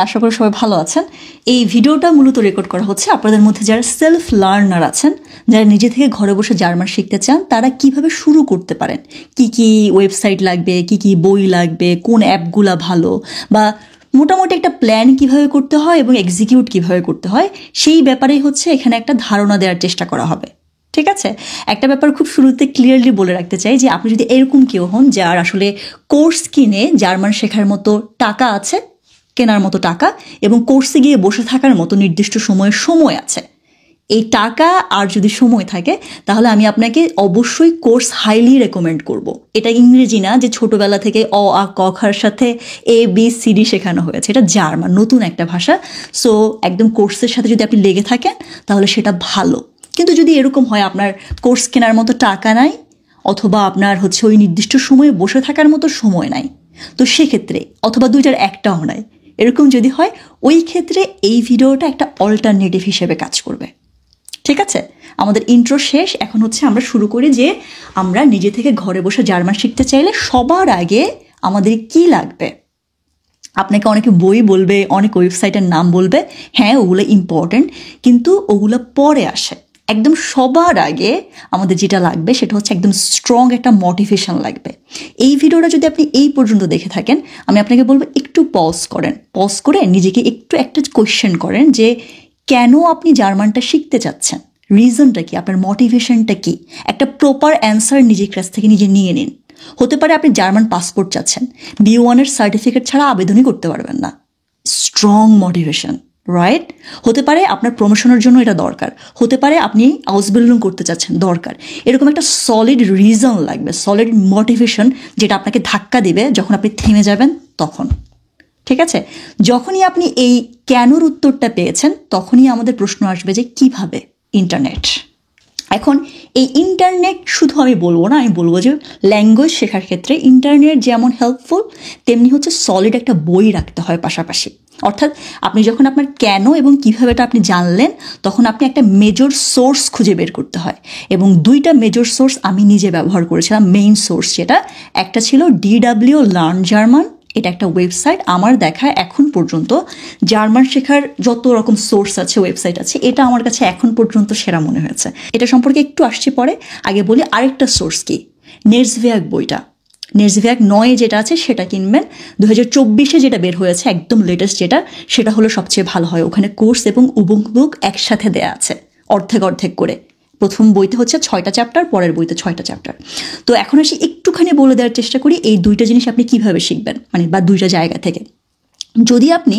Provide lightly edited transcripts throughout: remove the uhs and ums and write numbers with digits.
আশা করি সবাই ভালো আছেন। এই ভিডিওটা মূলত রেকর্ড করা হচ্ছে আপনাদের মধ্যে যারা সেলফ লার্নার আছেন, যারা নিজে থেকে ঘরে বসে জার্মান শিখতে চান, তারা কিভাবে শুরু করতে পারেন, কি কি ওয়েবসাইট লাগবে, কি কি বই লাগবে, কোন অ্যাপগুলা ভালো, বা মোটামুটি একটা প্ল্যান কিভাবে করতে হয় এবং এক্সিকিউট কিভাবে করতে হয়, সেই ব্যাপারেই হচ্ছে এখানে একটা ধারণা দেওয়ার চেষ্টা করা হবে। ঠিক আছে, একটা ব্যাপার খুব শুরুতে ক্লিয়ারলি বলে রাখতে চাই যে আপনি যদি এরকম কেউ হন যার আসলে কোর্স কিনে জার্মান শেখার মতো টাকা আছে, কেনার মতো টাকা, এবং কোর্সে গিয়ে বসে থাকার মতো নির্দিষ্ট সময় আছে, এই টাকা আর যদি সময় থাকে, তাহলে আমি আপনাকে অবশ্যই কোর্স হাইলি রেকমেন্ড করব। এটা ইংরেজি না যে ছোটবেলা থেকে অ আ ক খার সাথে ABCD শেখানো হয়েছে, এটা জার্মান, নতুন একটা ভাষা। সো একদম কোর্সের সাথে যদি আপনি লেগে থাকেন তাহলে সেটা ভালো। কিন্তু যদি এরকম হয় আপনার কোর্স কেনার মতো টাকা নাই, অথবা আপনার হচ্ছে ওই নির্দিষ্ট সময়ে বসে থাকার মতো সময় নাই, তো সেক্ষেত্রে, অথবা দুইটার একটাও নাই, এরকম যদি হয়, ওই ক্ষেত্রে এই ভিডিওটা একটা অল্টারনেটিভ হিসেবে কাজ করবে। ঠিক আছে, আমাদের ইন্ট্রো শেষ। এখন হচ্ছে আমরা শুরু করি যে আমরা নিজে থেকে ঘরে বসে জার্মান শিখতে চাইলে সবার আগে আমাদের কি লাগবে। আপনাকে অনেকে বই বলবে, অনেক ওয়েবসাইটের নাম বলবে, হ্যাঁ ওগুলো ইম্পর্টেন্ট, কিন্তু ওগুলো পরে আসে। একদম সবার আগে আমাদের যেটা লাগবে সেটা হচ্ছে একদম স্ট্রং একটা মোটিভেশন লাগবে। এই ভিডিওটা যদি আপনি এই পর্যন্ত দেখে থাকেন, আমি আপনাকে বলবো একটু পজ করে নিজেকে একটু একটা কোয়েশ্চেন করেন যে কেন আপনি জার্মানটা শিখতে চাচ্ছেন, রিজনটা কি, আপনার মোটিভেশনটা কি। একটা প্রপার অ্যান্সার নিজের কাছ থেকে নিজে নিয়ে নিন। হতে পারে আপনি জার্মান পাসপোর্ট চাচ্ছেন, B1 এর সার্টিফিকেট ছাড়া আবেদনই করতে পারবেন না। Strong motivation, right? হতে পারে আপনার প্রমোশনের জন্য এটা দরকার, হতে পারে আপনি আউসবিল্ডিং করতে চাচ্ছেন, দরকার। এরকম একটা সলিড রিজন লাগবে, সলিড মোটিভেশন, যেটা আপনাকে ধাক্কা দিবে যখন আপনি থেমে যাবেন তখন। ঠিক আছে, যখনই আপনি এই কেনর উত্তরটা পেয়েছেন, তখনই আমাদের প্রশ্ন আসবে যে কিভাবে। ইন্টারনেট। এখন এই ইন্টারনেট শুধু আমি বলবো না, আমি বলবো যে ল্যাঙ্গুয়েজ শেখার ক্ষেত্রে ইন্টারনেট যেমন হেল্পফুল, তেমনি হচ্ছে সলিড একটা বই রাখতে হয় পাশাপাশি। অর্থাৎ আপনি যখন আপনার কেন এবং কীভাবেটা আপনি জানলেন, তখন আপনি একটা মেজর সোর্স খুঁজে বের করতে হয়। এবং দুইটা মেজর সোর্স আমি নিজে ব্যবহার করেছিলাম। মেইন সোর্স যেটা, একটা ছিল DW লার্ন জার্মান, এটা একটা ওয়েবসাইট। আমার দেখা এখন পর্যন্ত জার্মান শেখার যত রকম সোর্স আছে, ওয়েবসাইট আছে, এটা আমার কাছে এখন পর্যন্ত সেরা মনে হয়েছে। এটা সম্পর্কে একটু আসছি পরে, আগে বলি আরেকটা সোর্স কি, নেটসভিয়াক বইটা। নেটসভিয়াক 9 যেটা আছে সেটা কিনবেন। 2024 যেটা বের হয়েছে, একদম লেটেস্ট যেটা, সেটা হলো সবচেয়ে ভালো হয়। ওখানে কোর্স এবং বুক একসাথে দেয়া আছে, অর্ধেক করে। প্রথম বইতে হচ্ছে 6টা চ্যাপ্টার, পরের বইতে 6টা চ্যাপ্টার। তো এখন আসি একটুখানি বলে দেওয়ার চেষ্টা করি এই দুইটা জিনিস আপনি কিভাবে শিখবেন, মানে বা দুইটা জায়গা থেকে। যদি আপনি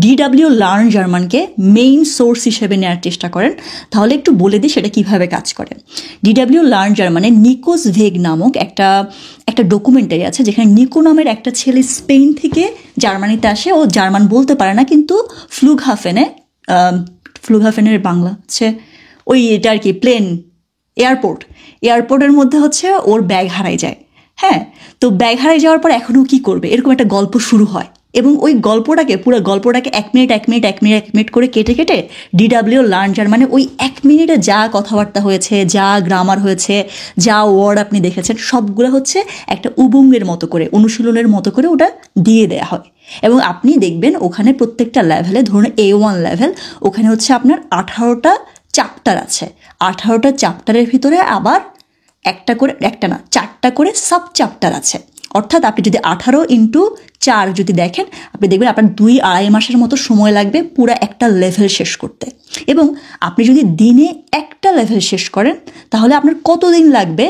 DW লার্ন জার্মানকে মেইন সোর্স হিসেবে নেওয়ার চেষ্টা করেন, তাহলে একটু বলে দিই সেটা কিভাবে কাজ করে। DW লার্ন জার্মানে নিকোস ভেগ নামক একটা ডকুমেন্টারি আছে, যেখানে নিকো নামের একটা ছেলে স্পেন থেকে জার্মানিতে আসে। ও জার্মান বলতে পারে না, কিন্তু ফ্লুগহাফেনের বাংলা হচ্ছে ওই এটা আর কি, প্লেন, এয়ারপোর্টের মধ্যে হচ্ছে ওর ব্যাগ হারাই যায়। হ্যাঁ, তো ব্যাগ হারাই যাওয়ার পর এখনও কি করবে, এরকম একটা গল্প শুরু হয়। এবং ওই পুরো গল্পটাকে 1 মিনিট করে কেটে DW লার্ন জার্মানে ওই 1 মিনিটে যা কথাবার্তা হয়েছে, যা গ্রামার হয়েছে, যা ওয়ার্ড আপনি দেখেছেন, সবগুলো হচ্ছে একটা উবুঙ্গের মতো করে, অনুশীলনের মতো করে ওটা দিয়ে দেয়া হয়। এবং আপনি দেখবেন ওখানে প্রত্যেকটা লেভেলে, ধরুন A1 লেভেল, ওখানে হচ্ছে আপনার 18টা চ্যাপ্টার আছে। 18টা চ্যাপ্টারের ভিতরে আবার 4টা করে সাব চ্যাপ্টার আছে। অর্থাৎ আপনি যদি 18x4 যদি দেখেন, আপনি দেখবেন আপনার 2-2.5 মাসের মতো সময় লাগবে পুরো একটা লেভেল শেষ করতে। এবং আপনি যদি দিনে একটা লেভেল শেষ করেন, তাহলে আপনার কতদিন লাগবে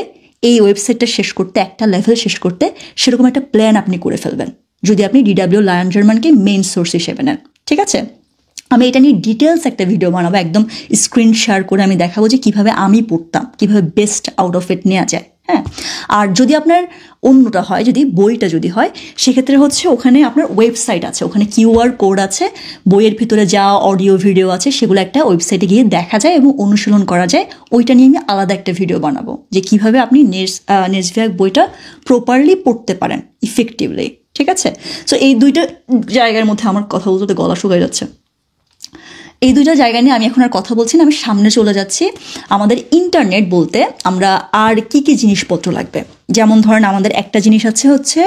এই ওয়েবসাইটটা শেষ করতে, একটা লেভেল শেষ করতে, সেরকম একটা প্ল্যান আপনি করে ফেলবেন যদি আপনি DW লার্ন জার্মানকে মেইন সোর্স হিসেবে নেন। ঠিক আছে, আমি এটা নিয়ে ডিটেলস একটা ভিডিও বানাবো, একদম স্ক্রিন শেয়ার করে আমি দেখাবো যে কীভাবে আমি পড়তাম, কীভাবে বেস্ট আউট অফ ইট নেওয়া যায়। হ্যাঁ, আর যদি আপনার অন্যটা হয়, যদি বইটা যদি হয়, সেক্ষেত্রে হচ্ছে ওখানে আপনার ওয়েবসাইট আছে, ওখানে QR কোড আছে, বইয়ের ভিতরে যা অডিও ভিডিও আছে সেগুলো একটা ওয়েবসাইটে গিয়ে দেখা যায় এবং অনুশীলন করা যায়। ওইটা নিয়ে আমি আলাদা একটা ভিডিও বানাবো যে কীভাবে আপনি নেটসভিয়াক বইটা প্রপারলি পড়তে পারেন ইফেক্টিভলি। ঠিক আছে, সো এই দুইটা জায়গার মধ্যে আমার কথা বলতে গলা শুকায় যাচ্ছে। এই দুইটা জায়গা নিয়ে আমি এখন আর কথা বলছি না, আমি সামনে চলে যাচ্ছি। আমাদের ইন্টারনেট বলতে আমরা আর কি জিনিসপত্র লাগবে, যেমন ধরেন আমাদের একটা জিনিস হচ্ছে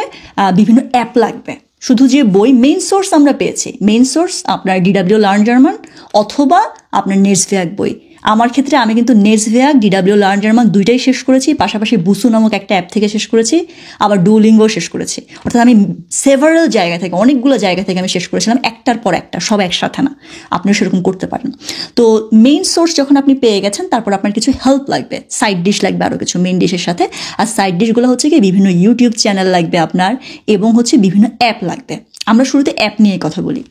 বিভিন্ন অ্যাপ লাগবে। শুধু যে বই মেইন সোর্স আমরা পেয়েছি, মেইন সোর্স আপনার DW লার্ন জার্মান অথবা আপনার নেটসভেয়াক বই। আমার ক্ষেত্রে আমি কিন্তু নেটসভেয়াক, DW লার্ন জার্মান দুইটাই শেষ করেছি, পাশাপাশি বুসু নামক একটা অ্যাপ থেকে শেষ করেছি, আবার ডুওলিঙ্গো শেষ করেছি। অর্থাৎ আমি সেভারাল জায়গা থেকে, অনেকগুলো জায়গা থেকে আমি শেষ করেছিলাম, একটার পর একটা, সব একসাথে না। আপনিও সেরকম করতে পারেন। তো মেইন সোর্স যখন আপনি পেয়ে গেছেন, তারপর আপনার কিছু হেল্প লাগবে, সাইড ডিশ লাগবে আরও কিছু মেইন ডিশের সাথে। আর সাইড ডিশগুলো হচ্ছে কি বিভিন্ন ইউটিউব চ্যানেল লাগবে আপনার, এবং হচ্ছে বিভিন্ন অ্যাপ লাগবে। আমরা শুরুতে অ্যাপ নিয়ে কথা বলি।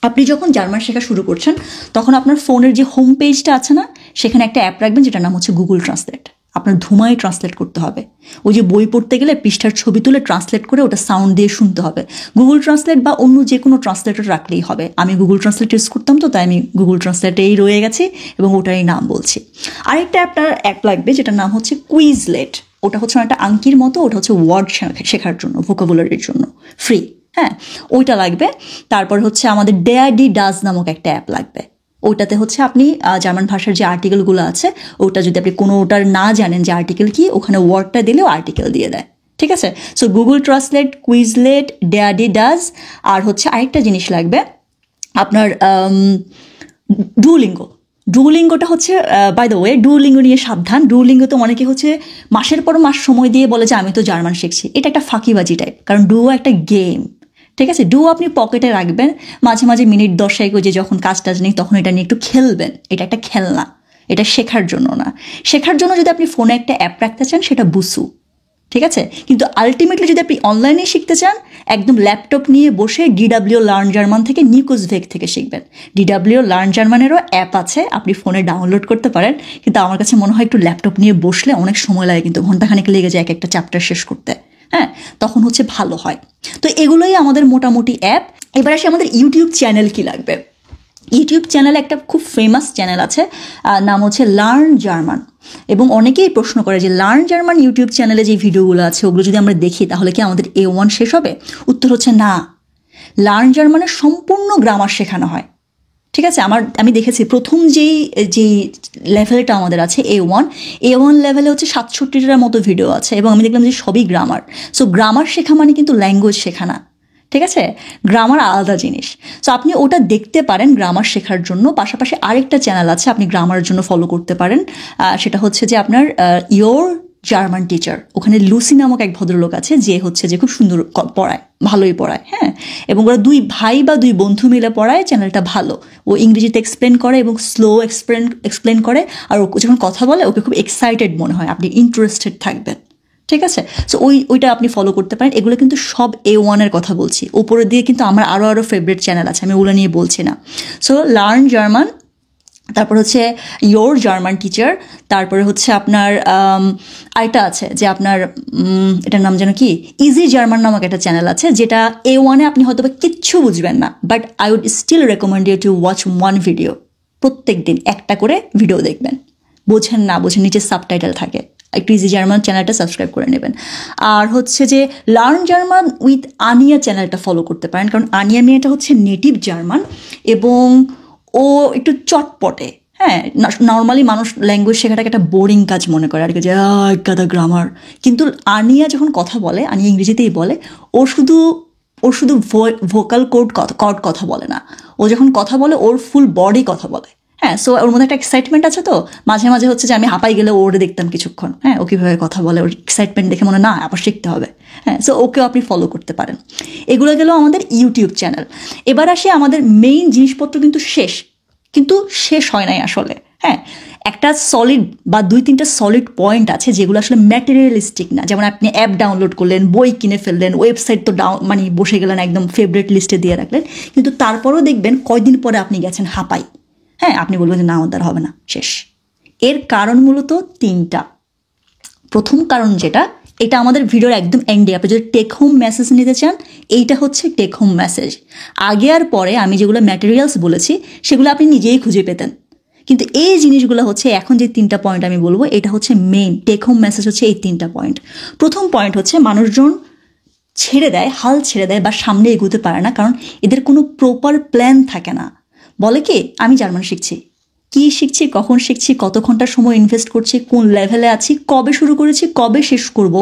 আপনি যখন জার্মান শেখা শুরু করছেন, তখন আপনার ফোনের যে হোম পেজটা আছে না, সেখানে একটা অ্যাপ রাখবেন যেটার নাম হচ্ছে গুগল ট্রান্সলেট। আপনার ধুমায় ট্রান্সলেট করতে হবে। ওই যে বই পড়তে গেলে পৃষ্ঠার ছবি তুলে ট্রান্সলেট করে ওটা সাউন্ড দিয়ে শুনতে হবে। গুগল ট্রান্সলেট বা অন্য যে কোনো ট্রান্সলেটর রাখলেই হবে। আমি গুগল ট্রান্সলেট ইউজ করতাম, তো তাই আমি গুগল ট্রান্সলেটেই রয়ে গেছি এবং ওটারই নাম বলছি। আরেকটা অ্যাপ লাগবে যেটার নাম হচ্ছে কুইজলেট। ওটা হচ্ছে একটা আংকির মতো, ওটা হচ্ছে ওয়ার্ড শেখার জন্য, ভোকাবুলারির জন্য, ফ্রি। হ্যাঁ, ওইটা লাগবে। তারপর হচ্ছে আমাদের ডেয়াডি ডাজ নামক একটা অ্যাপ লাগবে। ওটাতে হচ্ছে আপনি জার্মান ভাষার যে আর্টিকেলগুলো আছে, ওটা যদি আপনি কোনোটার না জানেন যে আর্টিকেল কি, ওখানে ওয়ার্ডটা দিলেও আর্টিকেল দিয়ে দেয়। ঠিক আছে? সো গুগল ট্রান্সলেট, কুইজলেট, ডেয়াডি ডাজ, আর হচ্ছে আরেকটা জিনিস লাগবে আপনার ডুওলিঙ্গো। ডুওলিঙ্গোটা হচ্ছে, বাই দ্য ওয়ে, ডুওলিঙ্গো নিয়ে সাবধান। ডুওলিঙ্গো তো অনেকে হচ্ছে মাসের পর মাস সময় দিয়ে বলে যে আমি তো জার্মান শিখছি। এটা একটা ফাঁকিবাজি টাইপ, কারণ ডুও একটা গেম। ঠিক আছে? ডুও আপনি পকেটে রাখবেন, মাঝে মাঝে মিনিট 10 যে যখন কাজ টাজ নেই তখন এটা নিয়ে একটু খেলবেন। এটা একটা খেলনা, এটা শেখার জন্য না। শেখার জন্য যদি আপনি ফোনে একটা অ্যাপ রাখতে চান, সেটা বুসু। ঠিক আছে? কিন্তু আলটিমেটলি যদি আপনি অনলাইনে শিখতে চান, একদম ল্যাপটপ নিয়ে বসে DW লার্ন জার্মান থেকে, নিউকোসভেগ থেকে শিখবেন। DW লার্ন জার্মানেরও অ্যাপ আছে, আপনি ফোনে ডাউনলোড করতে পারেন। কিন্তু আমার কাছে মনে হয় একটু ল্যাপটপ নিয়ে বসলে অনেক সময় লাগে, কিন্তু ঘন্টাখানেক লেগে যায় এক একটা চ্যাপ্টার শেষ করতে। হ্যাঁ, তখন হচ্ছে ভালো হয়। তো এগুলোই আমাদের মোটামুটি অ্যাপ। এবার আসি আমাদের ইউটিউব চ্যানেল কি লাগবে। ইউটিউব চ্যানেলে একটা খুব ফেমাস চ্যানেল আছে, নাম হচ্ছে লার্ন জার্মান। এবং অনেকেই প্রশ্ন করে যে লার্ন জার্মান ইউটিউব চ্যানেলে যে ভিডিওগুলো আছে, ওগুলো যদি আমরা দেখি তাহলে কি আমাদের A1 শেষ হবে? উত্তর হচ্ছে না। লার্ন জার্মানের সম্পূর্ণ গ্রামার শেখানো হয়। ঠিক আছে? আমি দেখেছি প্রথম যেই লেভেলটা আমাদের আছে A1 লেভেলে হচ্ছে 67টার মতো ভিডিও আছে, এবং আমি দেখলাম যে সবই গ্রামার। সো গ্রামার শেখা মানে কিন্তু ল্যাঙ্গুয়েজ শেখা না। ঠিক আছে? গ্রামার আলাদা জিনিস। সো আপনি ওটা দেখতে পারেন গ্রামার শেখার জন্য। পাশাপাশি আরেকটা চ্যানেল আছে আপনি গ্রামারের জন্য ফলো করতে পারেন, সেটা হচ্ছে যে আপনার ইয়োর জার্মান টিচার। ওখানে লুসি নামক এক ভদ্রলোক আছে, যে হচ্ছে যে খুব সুন্দর পড়ায়, ভালোই পড়ায়। হ্যাঁ, এবং ওরা দুই ভাই বা দুই বন্ধু মিলে পড়ায়। চ্যানেলটা ভালো। ও ইংরেজিতে এক্সপ্লেন করে এবং স্লো এক্সপ্লেন করে। আর ও যখন কথা বলে ওকে খুব এক্সাইটেড মনে হয়, আপনি ইন্টারেস্টেড থাকবেন। ঠিক আছে? সো ওইটা আপনি ফলো করতে পারেন। এগুলো কিন্তু সব A1 কথা বলছি। উপরে দিয়ে কিন্তু আমার আরও ফেভারিট চ্যানেল আছে, আমি ওগুলো নিয়ে বলছি না। সো লার্ন জার্মান, তারপর হচ্ছে ইয়োর জার্মান টিচার, তারপরে হচ্ছে আপনার আরেকটা আছে যে আপনার এটার নাম যেন কি, ইজি জার্মান নামক একটা চ্যানেল আছে, যেটা A1 আপনি হয়তো বা কিচ্ছু বুঝবেন না, but I would still recommend you to watch one video. প্রত্যেক দিন একটা করে ভিডিও দেখবেন। বোঝেন না বোঝেন, নিচে সাবটাইটেল থাকে। একটু ইজি জার্মান চ্যানেলটা সাবস্ক্রাইব করে নেবেন। আর হচ্ছে যে লার্ন জার্মান উইথ আনিয়া চ্যানেলটা ফলো করতে পারেন, কারণ আনিয়া মেয়েটা হচ্ছে নেটিভ জার্মান এবং ও একটু চটপটে। হ্যাঁ, নর্মালি মানুষ ল্যাঙ্গুয়েজ শেখাটাকে একটা বোরিং কাজ মনে করে আর কি, যে গাদা গ্রামার। কিন্তু আনিয়া যখন কথা বলে, আনিয়া ইংরেজিতেই বলে, ও শুধু ভোকাল কর্ড কথা বলে না। ও যখন কথা বলে ওর ফুল বডি কথা বলে। হ্যাঁ, সো ওর মধ্যে একটা এক্সাইটমেন্ট আছে। তো মাঝে মাঝে হচ্ছে যে আমি হাঁপাই গেলে ওরে দেখতাম কিছুক্ষণ। হ্যাঁ, ও কীভাবে কথা বলে, ওর এক্সাইটমেন্ট দেখে মনে না আবার শিখতে হবে। হ্যাঁ, সো ওকেও আপনি ফলো করতে পারেন। এগুলো গেল আমাদের ইউটিউব চ্যানেল। এবার আসি আমাদের মেইন জিনিসপত্র, কিন্তু শেষ হয় নাই আসলে। হ্যাঁ, একটা সলিড বা 2-3টা সলিড পয়েন্ট আছে যেগুলো আসলে ম্যাটেরিয়ালিস্টিক না। যেমন আপনি অ্যাপ ডাউনলোড করলেন, বই কিনে ফেললেন, ওয়েবসাইট তো মানে বসে গেলেন একদম ফেভারিট লিস্টে দিয়ে রাখলেন, কিন্তু তারপরেও দেখবেন কয়দিন পরে আপনি গেছেন হাঁপাই। হ্যাঁ, আপনি বলবেন যে না, আমার হবে না, শেষ। এর কারণ মূলত 3টা। প্রথম কারণ যেটা, এটা আমাদের ভিডিওর একদম এন্ডে, আপনি যদি টেক হোম মেসেজ নিতে চান, এইটা হচ্ছে টেক হোম মেসেজ। আগে আর পরে আমি যেগুলো ম্যাটেরিয়ালস বলেছি সেগুলো আপনি নিজেই খুঁজে পেতেন, কিন্তু এই জিনিসগুলো হচ্ছে এখন যে 3টা পয়েন্ট আমি বলবো, এটা হচ্ছে মেইন টেক হোম মেসেজ হচ্ছে এই 3টা পয়েন্ট। প্রথম পয়েন্ট হচ্ছে মানুষজন হাল ছেড়ে দেয় বা সামনে এগোতে পারে না, কারণ এদের কোনো প্রপার প্ল্যান থাকে না। বলে কি, আমি জার্মান শিখছি, কি শিখছি, কখন শিখছি, কত ঘন্টা সময় ইনভেস্ট করছি, কোন লেভেলে আছি, কবে শুরু করেছি, কবে শেষ করব,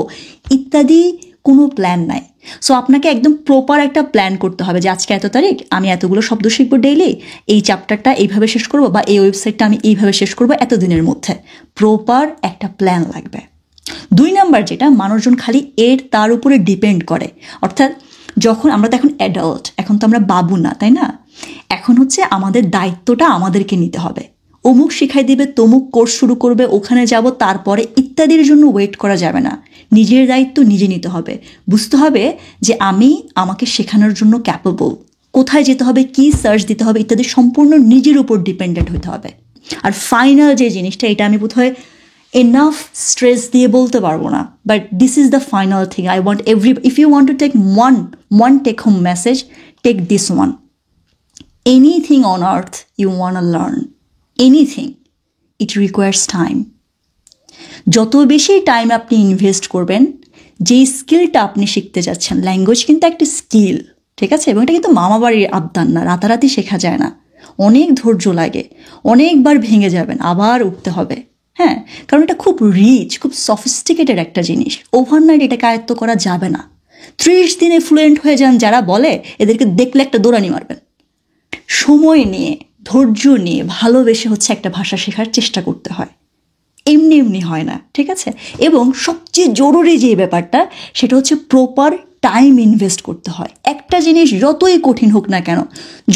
ইত্যাদি কোনো প্ল্যান নাই। সো আপনাকে একদম প্রপার একটা প্ল্যান করতে হবে যে আজকে এত তারিখ আমি এতগুলো শব্দ শিখবো ডেইলি, এই চ্যাপ্টারটা এইভাবে শেষ করবো বা এই ওয়েবসাইটটা আমি এইভাবে শেষ করবো এতদিনের মধ্যে। প্রপার একটা প্ল্যান লাগবে। 2 নাম্বার যেটা, মানুষজন খালি তার উপরে ডিপেন্ড করে। অর্থাৎ যখন আমরা তো এখন অ্যাডাল্ট, এখন তো আমরা বাবু না, তাই না? এখন হচ্ছে আমাদের দায়িত্বটা আমাদেরকে নিতে হবে। অমুক শিখাই দিবে, তমুক কোর্স শুরু করবে, ওখানে যাব, তারপরে ইত্যাদির জন্য ওয়েট করা যাবে না। নিজের দায়িত্ব নিজে নিতে হবে। বুঝতে হবে যে আমাকে শেখানোর জন্য ক্যাপেবল, কোথায় যেতে হবে, কি সার্চ দিতে হবে ইত্যাদি সম্পূর্ণ নিজের উপর ডিপেন্ডেন্ট হতে হবে। আর ফাইনাল যে জিনিসটা, এটা আমি বোধহয় এনাফ স্ট্রেস দিয়ে বলতে পারবো না, but this is the final thing I want if you want to take one take home message, take this one. Anything on earth you want to learn, anything, it requires time. যত বেশি time আপনি invest করবেন, যেই স্কিলটা আপনি শিখতে যাচ্ছেন, language কিন্তু একটা স্কিল, ঠিক আছে? এবং এটা কিন্তু মামা বাড়ির আবদান না, রাতারাতি শেখা যায় না, অনেক ধৈর্য লাগে, অনেকবার ভেঙে যাবেন, আবার উঠতে হবে। হ্যাঁ, কারণ এটা খুব রিচ, খুব সফিস্টিকেটেড একটা জিনিস। ওভারনাইট এটাকে আয়ত্ত করা যাবে না। 30 দিনে ফ্লুয়েন্ট হয়ে যান যারা বলে, এদেরকে দেখলে একটা দৌড়ানি মারবেন। সময় নিয়ে, ধৈর্য নিয়ে, ভালোবেসে হচ্ছে একটা ভাষা শেখার চেষ্টা করতে হয়, এমনি এমনি হয় না, ঠিক আছে? এবং সবচেয়ে জরুরি যে ব্যাপারটা, সেটা হচ্ছে প্রপার টাইম ইনভেস্ট করতে হয়। একটা জিনিস যতই কঠিন হোক না কেন,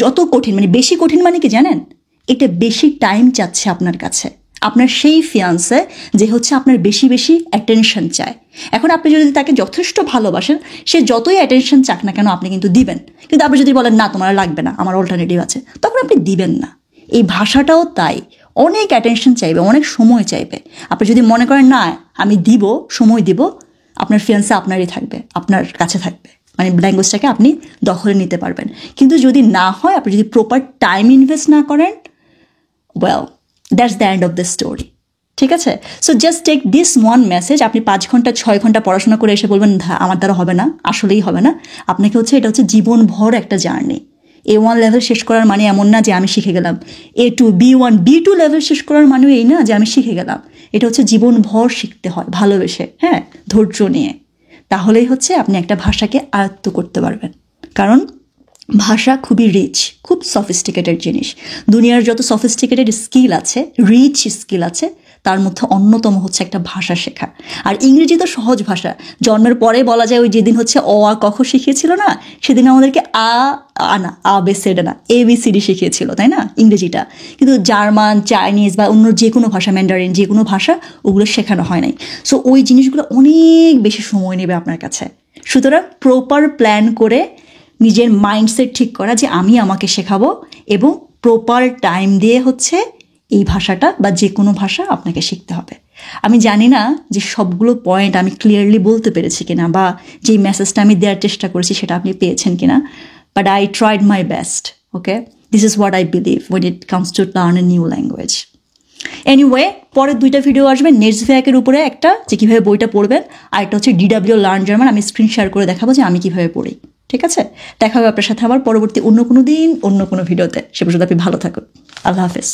যত কঠিন মানে বেশি কঠিন মানে কি জানেন? এটা বেশি টাইম চাচ্ছে আপনার কাছে, আপনার সেই ফিয়ান্সে যে হচ্ছে আপনার বেশি বেশি অ্যাটেনশন চায়। এখন আপনি যদি তাকে যথেষ্ট ভালোবাসেন, সে যতই অ্যাটেনশন চাক না কেন আপনি কিন্তু দিবেন। কিন্তু আপনি যদি বলেন না তোমার লাগবে না, আমার অল্টারনেটিভ আছে, তখন আপনি দিবেন না। এই ভাষাটাও তাই, অনেক অ্যাটেনশন চাইবে, অনেক সময় চাইবে। আপনি যদি মনে করেন না আমি দিব, সময় দিব, আপনার ফিয়ান্সে আপনারই থাকবে, আপনার কাছে থাকবে, মানে ল্যাঙ্গুয়েজটাকে আপনি দখলে নিতে পারবেন। কিন্তু যদি না হয়, আপনি যদি প্রপার টাইম ইনভেস্ট না করেন, well that's the end of the story, ঠিক আছে? So just take this one message. আপনি 5 ঘন্টা 6 ঘন্টা পড়াশোনা করে এসে বলবেন আমার দ্বারা হবে না, আসলেই হবে না। আপনাকে হচ্ছে এটা হচ্ছে জীবনভর একটা জার্নি। A1 লেভেল শেষ করার মানে এমন না যে আমি শিখে গেলাম। A2, B1, B2 লেভেল শেষ করার মানেও এই না যে আমি শিখে গেলাম। এটা হচ্ছে জীবনভর শিখতে হয়, ভালোবেসে, হ্যাঁ, ধৈর্য নিয়ে। তাহলেই হচ্ছে আপনি একটা ভাষাকে আয়ত্ত করতে পারবেন। কারণ ভাষা খুবই রিচ, খুব সফিস্টিকেটেড জিনিস। দুনিয়ার যত সফিস্টিকেটেড স্কিল আছে, রিচ স্কিল আছে, তার মধ্যে অন্যতম হচ্ছে একটা ভাষা শেখা। আর ইংরেজি তো সহজ ভাষা। জন্মের পরে বলা যায় ওই যেদিন হচ্ছে অ আ ক খ শিখিয়েছিল না, সেদিন আমাদেরকে আ বে সেড না, ABCD শিখিয়েছিল, তাই না, ইংরেজিটা। কিন্তু জার্মান, চাইনিজ বা অন্য যে কোনো ভাষা, ম্যান্ডারিন, যে কোনো ভাষা, ওগুলো শেখানো হয় নাই। সো ওই জিনিসগুলো অনেক বেশি সময় নেবে আপনার কাছে। সুতরাং প্রপার প্ল্যান করে নিজের মাইন্ডসেট ঠিক করা যে আমি আমাকে শেখাবো, এবং প্রপার টাইম দিয়ে হচ্ছে এই ভাষাটা বা যে কোনো ভাষা আপনাকে শিখতে হবে। আমি জানি না যে সবগুলো পয়েন্ট আমি ক্লিয়ারলি বলতে পেরেছি কিনা, বা যেই মেসেজটা আমি দেওয়ার চেষ্টা করেছি সেটা আপনি পেয়েছেন কিনা, but I tried my best. Okay, this is what I believe when it comes to learn a new language. Anyway, পরের 2টা ভিডিও আসবে। নেটসভ্যাকের উপরে একটা, যে কীভাবে বইটা পড়বেন, আর একটা হচ্ছে DW লার্ন জার্মান। আমি স্ক্রিন শেয়ার করে দেখাবো যে আমি কীভাবে পড়ি, ঠিক আছে? দেখা হবে আপনার সাথে আবার পরবর্তী অন্য কোনো দিন, অন্য কোনো ভিডিওতে। সে পর্যন্ত আপনি ভালো থাকুন। আল্লাহ হাফেজ।